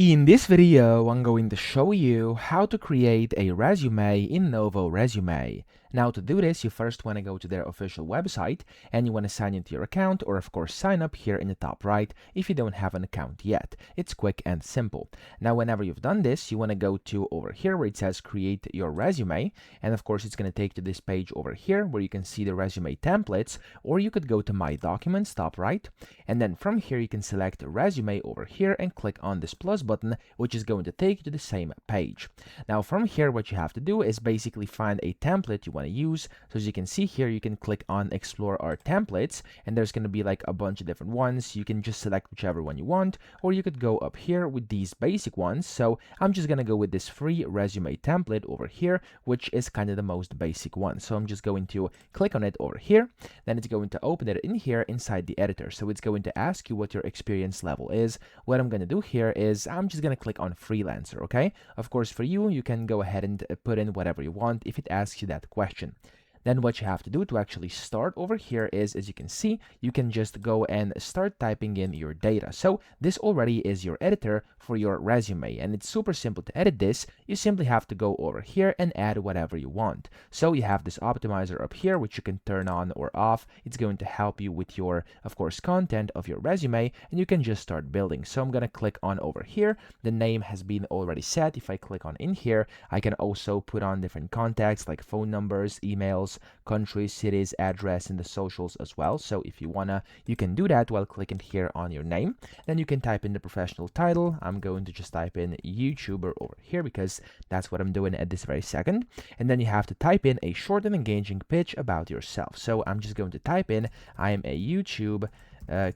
In this video, I'm going to show you how to create a resume in Novoresume. Now to do this, you first want to go to their official website and you want to sign into your account, or of course sign up here in the top right if you don't have an account yet. It's quick and simple. Now whenever you've done this, you want to go to over here where it says create your resume, and of course it's going to take you to this page over here where you can see the resume templates, or you could go to my documents top right, and then from here you can select resume over here and click on this plus button, which is going to take you to the same page. Now from here what you have to do is basically find a template you want to use. So as you can see here, you can click on explore our templates, and there's going to be like a bunch of different ones. You can just select whichever one you want, or you could go up here with these basic ones. So I'm just going to go with this free resume template over here, which is kind of the most basic one. So I'm just going to click on it over here. Then it's going to open it in here inside the editor. So it's going to ask you what your experience level is. What I'm going to do here is I'm just going to click on freelancer. Okay, of course for you, you can go ahead and put in whatever you want if it asks you that question. Then what you have to do to actually start over here is, as you can see, you can just go and start typing in your data. So this already is your editor for your resume, and it's super simple to edit this. You simply have to go over here and add whatever you want. So you have this optimizer up here, which you can turn on or off. It's going to help you with your, of course, content of your resume, and you can just start building. So I'm going to click on over here. The name has been already set. If I click on in here, I can also put on different contacts like phone numbers, emails, countries, cities, address, and the socials as well. So if you wanna, you can do that while clicking here on your name. Then you can type in the professional title. I'm going to just type in YouTuber over here because that's what I'm doing at this very second. And then you have to type in a short and engaging pitch about yourself. So I'm just going to type in, I am a YouTube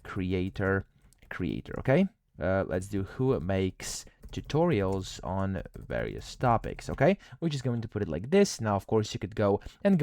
creator, okay? Let's do who makes tutorials on various topics. Okay, we're just going to put it like this. Now of course you could go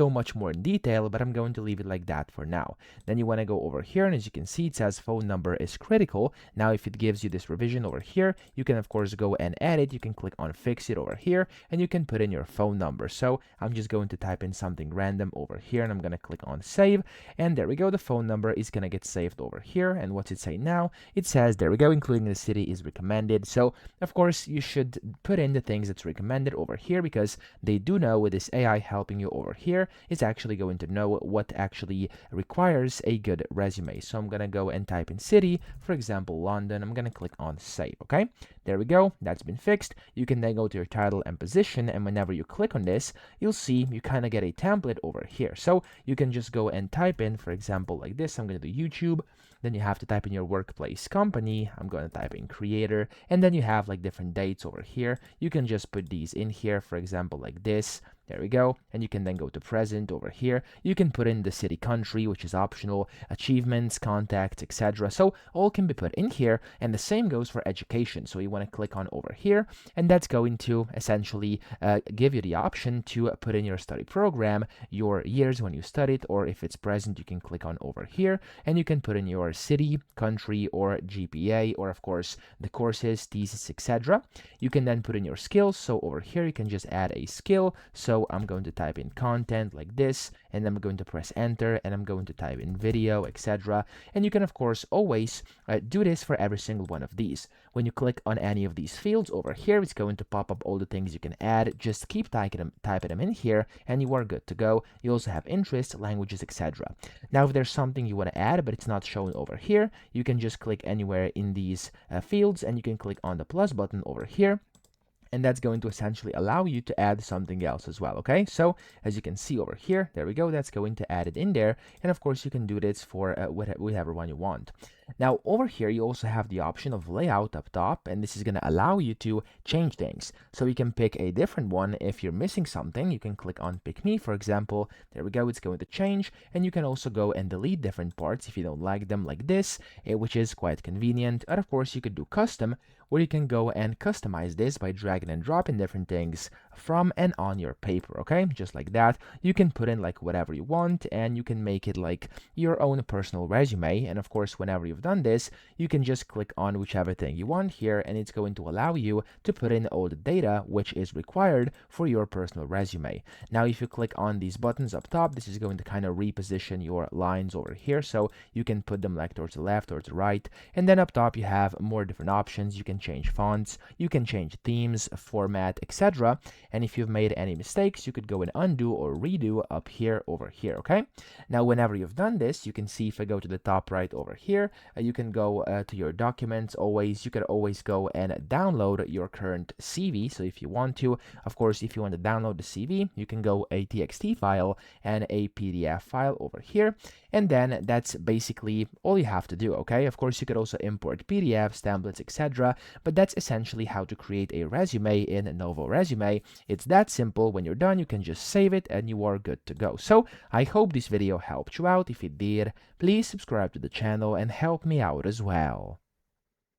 much more in detail, but I'm going to leave it like that for now. Then you want to go over here, and as you can see, it says phone number is critical. Now if it gives you this revision over here, you can of course go and add it. You can click on fix it over here, and you can put in your phone number. So I'm just going to type in something random over here, and I'm going to click on save, and there we go. The phone number is going to get saved over here. And what's it say now? It says, there we go, including the city is recommended. So of course you should put in the things that's recommended over here, because they do know with this AI helping you over here, it's actually going to know what actually requires a good resume. So I'm gonna go and type in city, for example London. I'm gonna click on save. Okay, there we go, that's been fixed. You can then go to your title and position, and whenever you click on this, you'll see you kind of get a template over here. So you can just go and type in, for example, like this. I'm gonna do YouTube. Then you have to type in your workplace company. I'm going to type in creator, and then you have like different dates over here. You can just put these in here, for example, like this. There we go. And you can then go to present over here. You can put in the city, country, which is optional, achievements, contacts, etc. So all can be put in here, and the same goes for education. So you want to click on over here, and that's going to essentially give you the option to put in your study program, your years when you studied, or if it's present, you can click on over here, and you can put in your city, country, or GPA, or of course the courses, thesis, etc. You can then put in your skills. So over here you can just add a skill. So I'm going to type in content like this, and I'm going to press enter, and I'm going to type in video, etc. And you can of course always do this for every single one of these. When you click on any of these fields over here, it's going to pop up all the things you can add. Just keep typing them in here, and you are good to go. You also have interests, languages, etc. Now if there's something you want to add but it's not shown over here, you can just click anywhere in these fields, and you can click on the plus button over here, and that's going to essentially allow you to add something else as well. Okay, so as you can see over here, there we go, that's going to add it in there, and of course you can do this for whatever one you want. Now over here you also have the option of layout up top, and this is going to allow you to change things. So you can pick a different one. If you're missing something, you can click on pick me, for example. There we go, it's going to change, and you can also go and delete different parts if you don't like them, like this, which is quite convenient. And of course you could do custom, where you can go and customize this by dragging and dropping different things from and on your paper. Okay, just like that. You can put in like whatever you want, and you can make it like your own personal resume. And of course whenever you've you've done this, you can just click on whichever thing you want here, and it's going to allow you to put in all the data which is required for your personal resume. Now, if you click on these buttons up top, this is going to kind of reposition your lines over here, so you can put them like towards the left or the right. And then up top, you have more different options. You can change fonts, you can change themes, format, etc. And if you've made any mistakes, you could go and undo or redo up here over here, okay? Now, whenever you've done this, you can see if I go to the top right over here, you can go to your documents always. You could always go and download your current CV. So if you want to, of course, if you want to download the CV, you can go a TXT file and a PDF file over here. And then that's basically all you have to do, okay? Of course, you could also import PDFs, templates, etc. But that's essentially how to create a resume in Novoresume. It's that simple. When you're done, you can just save it and you are good to go. So I hope this video helped you out. If it did, please subscribe to the channel and help me out as well.